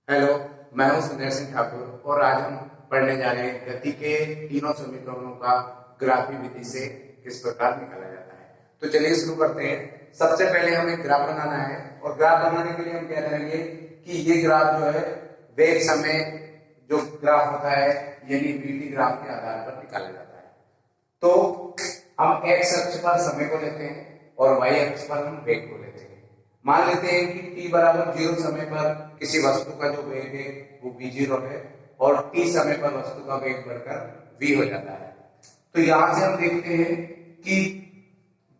Hello, मैं हूं सुंदर सिंह ठाकुर और आज हम पढ़ने जा रहे हैं गति के तीनों समीकरणों का ग्राफी विधि से किस प्रकार निकाला जाता है। तो चलिए शुरू करते हैं। सबसे पहले हमें ग्राफ बनाना है और ग्राफ बनाने के लिए हम क्या करेंगे कि ये ग्राफ जो है वेग समय जो ग्राफ होता है यानी वीटी ग्राफ के आधार पर निकाला जाता है। तो हम एक्स अक्ष पर समय को लेते हैं और वाई अक्ष पर हम वेग को लेते हैं। मान लेते हैं कि t बराबर 0 समय पर किसी वस्तु का जो वेग है वो v0 है और t समय पर वस्तु का वेग बढ़कर v हो जाता है। तो यहां से हम देखते हैं कि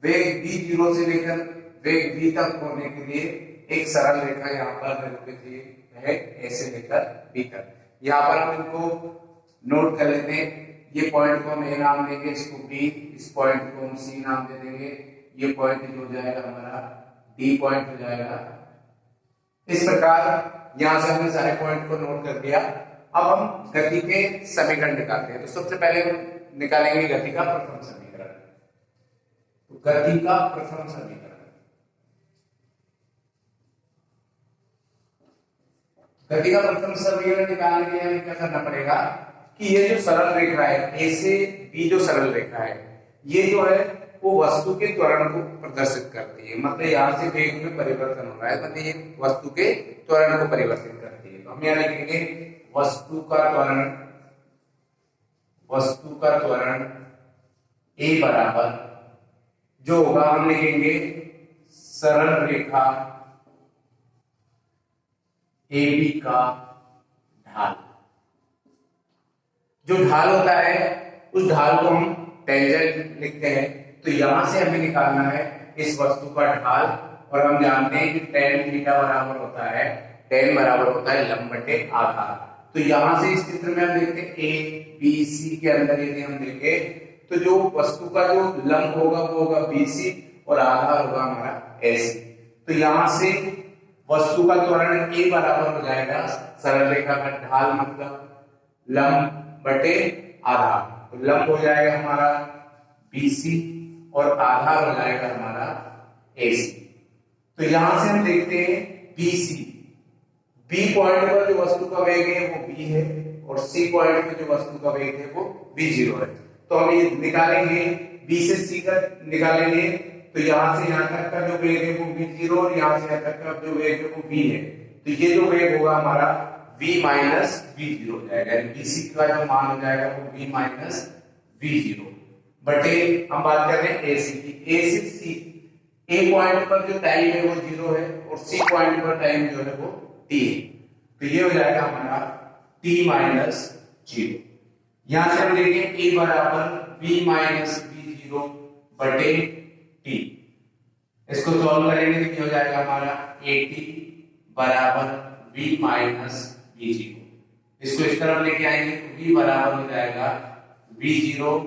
वेग v0 से लेकर वेग v तक होने के लिए एक सरल रेखा यहाँ पर है a से लेकर b तक। यहाँ पर हम इनको नोट कर लेते हैं। ये पॉइंट को हम a नाम देंगे, इसको b, इस पॉइंट को हम c नाम दे देंगे। ये पॉइंट जो हो जाएगा हमारा डी पॉइंट हो जाएगा। इस प्रकार यहां से हमने सारे पॉइंट को नोट कर दिया। अब हम गति के समीकरण निकालते हैं। तो सबसे पहले हम निकालेंगे गति का प्रथम समीकरण। तो गति का प्रथम समीकरण, गति का प्रथम समीकरण निकालने के लिए हमें क्या करना पड़ेगा कि ये जो सरल रेखा है ए से बी, जो सरल रेखा है ये जो है वो वस्तु के त्वरण को प्रदर्शित करती है। मतलब यहाँ से वेग में परिवर्तन हो रहा है, मतलब ये वस्तु के त्वरण को परिवर्तित करती है। तो हम यहाँ लिखेंगे वस्तु का त्वरण ए बराबर जो होगा, हम लिखेंगे सरल रेखा ए बी का ढाल। जो ढाल होता है उस ढाल को हम टेंजेंट लिखते हैं। तो यहां से हमें निकालना है इस वस्तु का ढाल और हम जानते हैं कि tan थीटा बराबर होता है, tan बराबर होता है लंब बटे आधार। तो यहां से इस चित्र में हम देखते हैं ए बी सी के अंदर यदि हम देखें तो जो वस्तु का जो लंब होगा वो होगा BC और आधार होगा हमारा AC। तो यहां से वस्तु का त्वरण ए बराबर हो जाएगा सरल रेखा का ढाल मतलब लंब बटे आधार। तो लंब हो जाएगा हमारा BC और आधार हो जाएगा हमारा AC। तो यहां से हम देखते हैं BC, B पॉइंट पर जो वस्तु का वेग है वो V है और C पॉइंट पर जो वस्तु का वेग है वो V0 है। तो हम ये निकालेंगे, B से C का निकालेंगे तो यहां से यहां तक का जो वेग है वो V0 और यहां से यहां तक का जो वेग है वो V है। तो ये जो वेग होगा हमारा V माइनस V0 हो जाएगा, BC का जो मान हो जाएगा वो V माइनस V0 बटे हम बात कर रहे हैं AC की। A से C, A पॉइंट पर जो टाइम है वो 0 है और C पॉइंट पर टाइम जो है वो t है। तो ये हो जाएगा हमारा t माइनस 0। यहां से हम देखेंगे A बराबर V माइनस V0 बटे t। इसको सॉल्व करेंगे तो क्या हो जाएगा हमारा AT बराबर V माइनस V0। इसको इस तरफ लेके आएंगे तो V बराबर हो जाएगा V0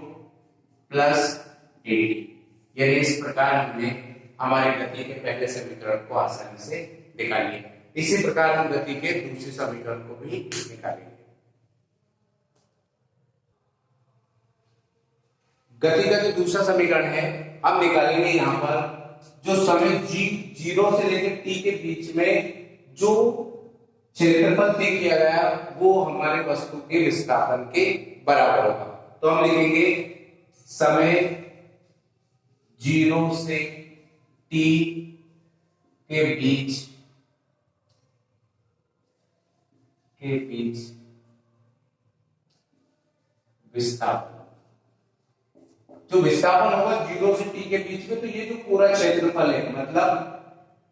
प्लस AT। यानी इस प्रकार हमने हमारी गति के पहले समीकरण को आसानी से निकाल लिया। इसी प्रकार हम गति के दूसरे समीकरण को भी निकालेंगे। गति का जो दूसरा समीकरण है हम निकालेंगे यहाँ पर जो समय जीरो से लेकर t के बीच में जो क्षेत्रफल तय किया गया वो हमारे वस्तु के विस्थापन के बराबर होगा। तो हम लिखेंगे समय 0 से t के बीच विस्थापन, जो विस्थापन होगा 0 से t के बीच में, तो ये जो पूरा क्षेत्रफल है मतलब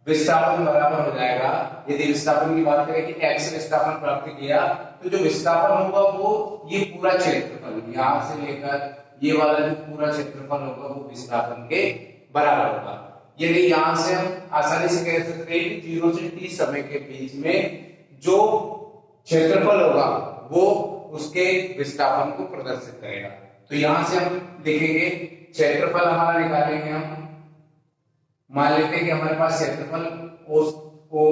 विस्थापन बराबर हो जाएगा। यदि विस्थापन की बात करें कि x विस्थापन प्राप्त किया तो जो विस्थापन होगा वो ये पूरा क्षेत्रफल यहां से लेकर ये वाला जो पूरा क्षेत्रफल होगा वो विस्थापन के बराबर होगा। यानी यहां से हम आसानी से कह सकते हैं कि 0 से t समय के बीच में जो क्षेत्रफल होगा वो उसके विस्थापन को प्रदर्शित करेगा। तो यहां से हम देखेंगे क्षेत्रफल हमारा निकालेंगे हम। मान लेते हैं कि हमारे पास क्षेत्रफल O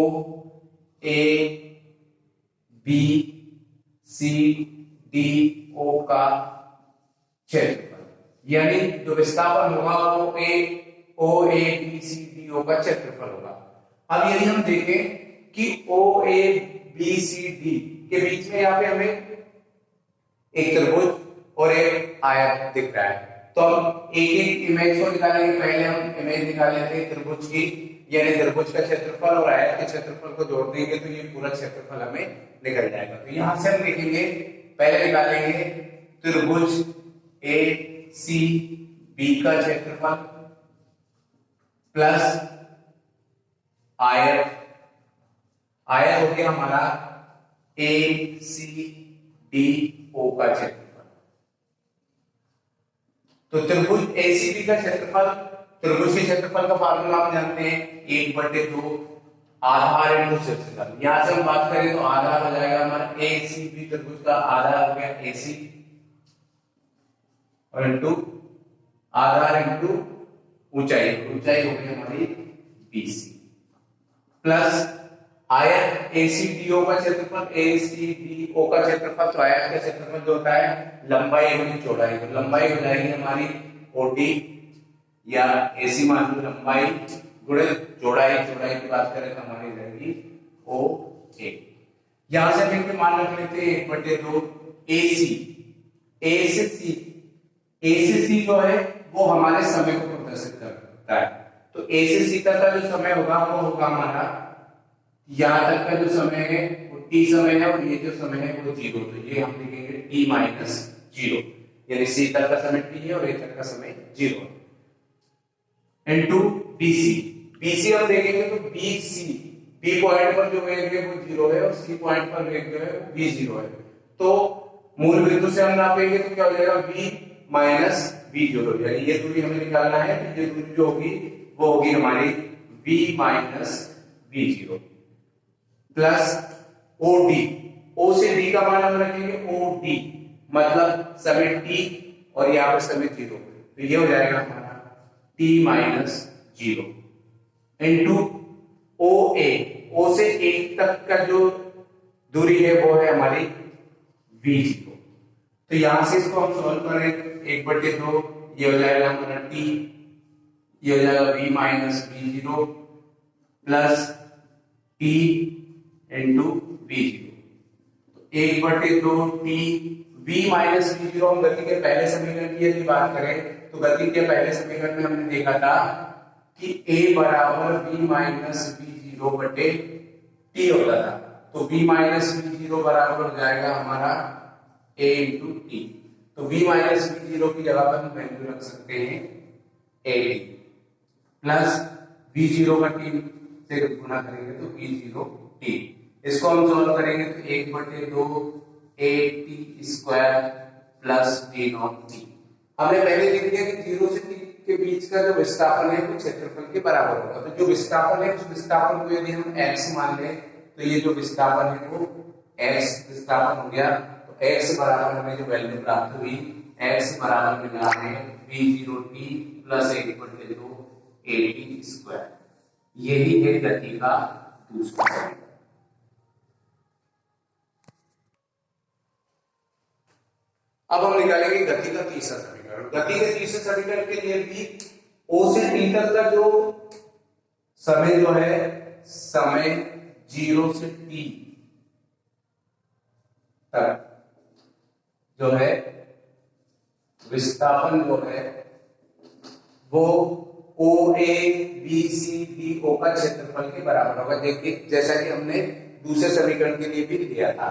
A B C D O का क्षेत्रफल, यानी जो विस्थापन होगा वो O A B C D O का क्षेत्रफल होगा। अब यदि हम देखें कि ओ ए बी सी डी के बीच में यहाँ पे हमें एक त्रिभुज और एक आयत दिख रहा है। तो हम एक एक इमेज को निकालेंगे। पहले हम इमेज निकाल लेते हैं त्रिभुज की, यानी त्रिभुज का क्षेत्रफल और आयत के क्षेत्रफल को जोड़ देंगे तो ये पूरा क्षेत्रफल हमें निकल जाएगा। तो यहां से हम देखेंगे, पहले निकालेंगे त्रिभुज ए सी बी का क्षेत्रफल प्लस आयत, आयत हो गया हमारा ए सी डी ओ का क्षेत्रफल। तो त्रिभुज एसीबी का क्षेत्रफल, त्रिभुज के क्षेत्रफल का फार्मूला हम जानते हैं 1/2 आधार इंटू क्षेत्रफल। यहां से हम बात करें तो आधार हो जाएगा हमारा एसीबी, त्रिभुज का आधार हो गया एसी और इंटू आधार इंटू ऊंचाई, ऊंचाई हो गई हमारी बीसी प्लस आयत एसीडीओ का क्षेत्रफल, एसीडीओ का क्षेत्रफल, तो आयत का क्षेत्रफल जो होता है लंबाई गुणित चौड़ाई, तो लंबाई हो जाएगी हमारी ओडी या एसी मान लो लंबाई गुणित चौड़ाई, चौड़ाई की बात करें तो हमारी रहेगी ओ ए। यहां से हम मान रख लेते हैं 1/2 एसी, ए से सी, ए से सी जो है वो हमारे समय को प्रदर्शित करता है। तो ए से सी तक का जो समय होगा वो होगा हमारा, यहां तक का जो समय है वो टी समय है और ये जो समय है वो 0, तो ये हम लिखेंगे टी माइनस 0, यानी सी तक का समय टी है और ए तक का समय 0 है इनटू बीसी। बीसी हम देखेंगे तो बीसी, बी पॉइंट पर जो वेग है वो 0 है और सी पॉइंट पर वेग जो है वो v 0 है। तो मूल बिंदु से हम नापेंगे तो क्या हो जाएगा v माइनस v 0, यानी ये दूरी हमें निकालना है, तो ये दूरी जो होगी वो होगी हमारी v minus v 0 plus OD, O से डी का मान हम रखेंगे ओडी, मतलब समय टी और यहाँ पर समय 0, तो ये हो जाएगा हमारा टी माइनस 0 इंटू ओ ए, ओ से ए तक का जो दूरी है वो है हमारी v 0। तो यहां से इसको हम सॉल्व करें 1/2, ये हो जाएगा हमारा टी, ये हो जाएगा v minus v 0 plus T into v 0। तो 1/2 टी v माइनस v 0, हम गति के पहले समीकरण की यदि बात करें तो गति के पहले समीकरण में हमने देखा था कि a बराबर v माइनस v 0 बटे टी होता था। तो v माइनस v 0 बराबर हो जाएगा हमारा a इंटू टी। तो v माइनस v 0 की जगह पर हम वैल्यू रख सकते हैं a प्लस v 0 का टी से गुणा करेंगे तो v 0 टी। इसको हम सॉल्व करेंगे तो 1/2 a t square plus d not t। हमने पहले लिख दिया कि 0 से t के बीच का जो विस्थापन है वो क्षेत्रफल के बराबर होगा। तो जो विस्थापन है उस विस्थापन को यदि हम x मान लें तो ये जो विस्थापन है वो x विस्थापन हो गया। तो x बराबर हमें जो वैल्यू प्राप्त हुई, x बराबर मिला है v0t प्लस 1/2 at स्क्वायर। यही है गति का दूसरा समीकरण। अब हम निकालेंगे गति का तीसरा समीकरण। गति के तीसरे समीकरण के लिए भी O से T तक का जो समय जो है, समय 0 से T तक जो है विस्थापन जो है वो ओ A B C D O का क्षेत्रफल के बराबर होगा। देखिए जैसा कि हमने दूसरे समीकरण के लिए भी लिया था,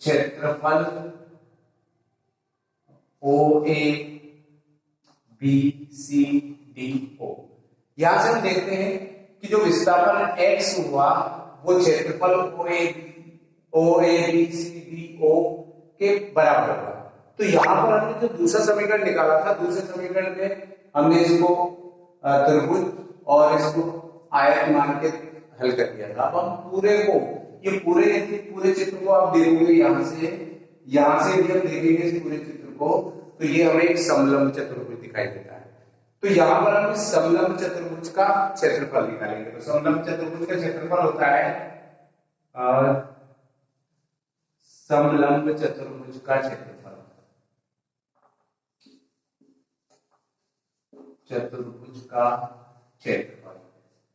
क्षेत्रफल ओ A B C D O. यहां से हम देखते हैं कि जो विस्थापन x हुआ वो क्षेत्रफल ओ A B C D O के बराबर होगा। तो यहां पर हमने जो दूसरा समीकरण निकाला था, दूसरे समीकरण में हमने इसको त्रिभुज और इसको आयत मान के हल कर दिया था। अब हम पूरे को, ये पूरे चित्र को आप देखोगे यहां से यदि हम देखेंगे इस पूरे चित्र को तो ये हमें एक समलंब चतुर्भुज दिखाई देता है। तो यहां पर हम इस समलंब चतुर्भुज का क्षेत्रफल निकालेंगे। तो समलंब चतुर्भुज का क्षेत्रफल होता है समलंब चतुर्भुज का क्षेत्रफल, चतुर्भुज का क्षेत्रफल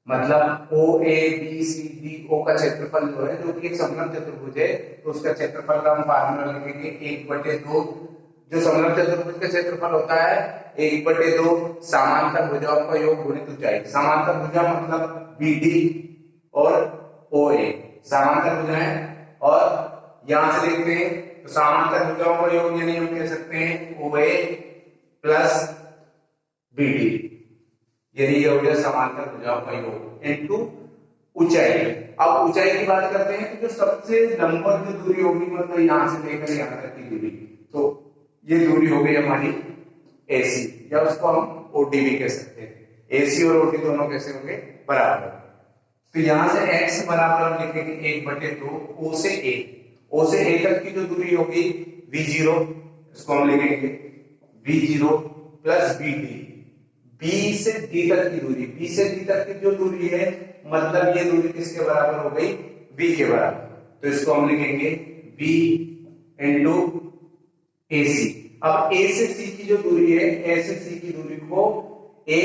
मतलब ओ ए बी सी डी, ओ का क्षेत्रफल जो है, जो कि एक समलंब चतुर्भुज है, तो उसका क्षेत्रफल का हम फार्मूला लिखेंगे 1/2। जो समलंब चतुर्भुज का क्षेत्रफल होता है 1/2 समांतर भुजाओं का योग गुणित ऊंचाई। समांतर भुजा मतलब बी डी और ओ ए समांतर भुजाएं, और यहां से देखते हैं तो समांतर भुजाओं का योग यानी हम कह सकते हैं ओ ए प्लस बी डी, यानी ये हो गया समांतर भुजाओं का योग इनटू ऊंचाई। अब ऊंचाई की बात करते हैं तो जो सबसे लंबवत जो दूरी होगी, मतलब यहां से लेकर यहां तक की दूरी, तो ये दूरी हो गई हमारी एसी, या उसको हम ओडी भी कह सकते हैं। एसी और ओडी दोनों कैसे होंगे, बराबर। तो यहां से x बराबर हम लिखेंगे 1/2 ओ से a, ओ से a तक की जो दूरी होगी v0, इसको हम लिखेंगे v0 प्लस bd, b से d तक की दूरी, b से d तक की जो दूरी है, मतलब ये दूरी किसके बराबर हो गई, v के बराबर, तो इसको हम लिखेंगे v इंटू ac। अब a से c की जो दूरी है, a से c की दूरी को a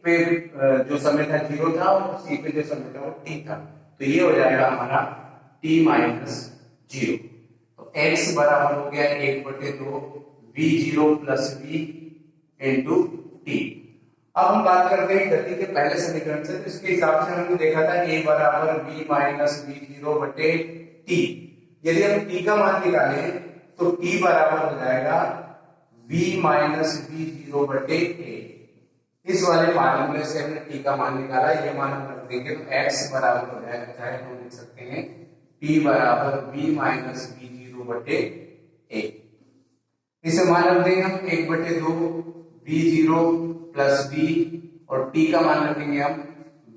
पे जो समय था 0 था और c पे जो समय था वो t था, तो ये हो जाएगा हमारा t माइनस 0। तो x बराबर हो गया 1/2 v0 plus v into T. अब हम बात करते हैं गति के पहले समीकरण से, तो इसके हिसाब से हमने देखा था a बराबर v माइनस v0 बटे t। यदि हम t का मान निकालें तो t बराबर हो जाएगा v माइनस v0 बटे a। इस वाले फार्मूले से हमने t का मान निकाला, ये मान हम रख देंगे तो x बराबर हो जाएगा, चाहे हम लिख सकते हैं t बराबर v माइनस v0 बटे a। इसे मान रख देंगे हम 1/2 v0 प्लस v, और t का मान रखेंगे हम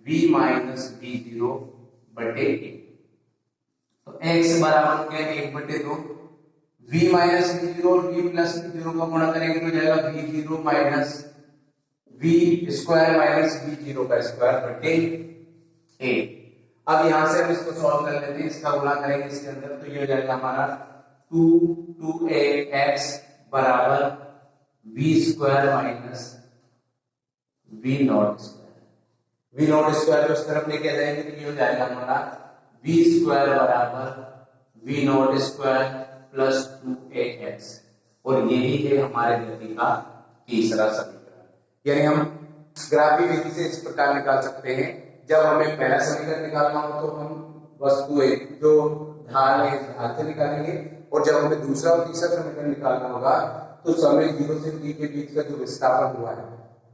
v माइनस v0 बटे a। तो x बराबर हो गया 1/2 v माइनस v0 और v प्लस v0 का गुणा करेंगे तो जाएगा v0 minus v square minus v0 का स्क्वायर बटे a। अब यहां से हम इसको सॉल्व कर लेते हैं, इसका गुणा करेंगे इसके अंदर, तो ये हो जाएगा हमारा 2ax बराबर v square minus v not square. v not square को इस तरफ लेके आ जाएंगे तो ये हो जाएगा हमारा v स्क्वायर बराबर v not square plus 2ax, और यही है हमारे गति का तीसरा समीकरण। यानी हम ग्राफिक विधि से इस प्रकार निकाल सकते हैं, जब हमें पहला समीकरण निकालना हो तो हम वस्तु जो ढाल है ढाल से निकालेंगे, और जब हमें दूसरा और तीसरा समीकरण निकालना होगा तो समय 0 से t के बीच का जो विस्थापन हुआ है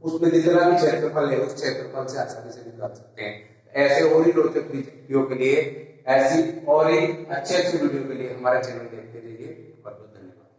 उसमें जितना भी क्षेत्रफल है उस क्षेत्रफल से आसानी से निकाल सकते हैं। ऐसे और ही रोचक वीडियो के लिए, ऐसी और ही अच्छे वीडियो के लिए हमारे चैनल देखते रहिए। बहुत बहुत धन्यवाद।